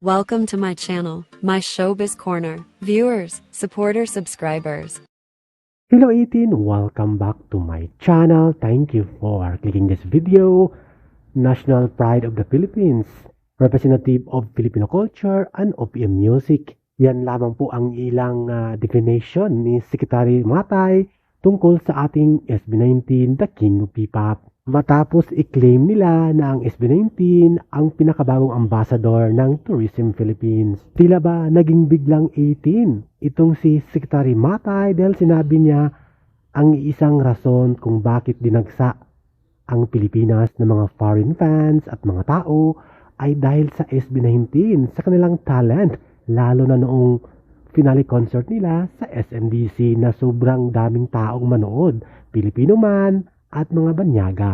Welcome to my channel, my Showbiz Corner. Viewers, supporters, subscribers. Hello 18, welcome back to my channel. Thank you for clicking this video. National Pride of the Philippines, representative of Filipino culture and OPM music. Yan lamang po ang ilang definition ni Secretary Matay tungkol sa ating SB19, the King of P-Pop. Matapos i-claim nila na ang SB19 ang pinakabagong ambassador ng Tourism Philippines. Tila ba naging biglang 18 itong si Secretary Matay dahil sinabi niya ang isang rason kung bakit dinagsa ang Pilipinas ng mga foreign fans at mga tao ay dahil sa SB19, sa kanilang talent, lalo na noong finale concert nila sa SMDC na sobrang daming taong manood, Pilipino man at mga banyaga.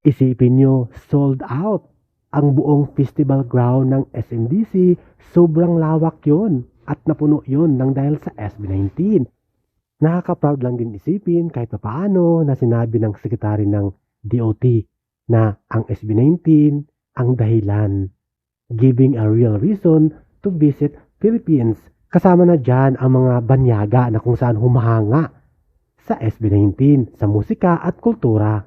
Isipin nyo, sold out ang buong festival ground ng SMDC, sobrang lawak yon at napuno yon ng dahil sa SB19. Nakaka-proud lang din isipin kahit paano na sinabi ng sekretary ng DOT na ang SB19 ang dahilan, giving a real reason to visit Philippines. Kasama na dyan ang mga banyaga na kung saan humahanga sa SB19, sa musika at kultura.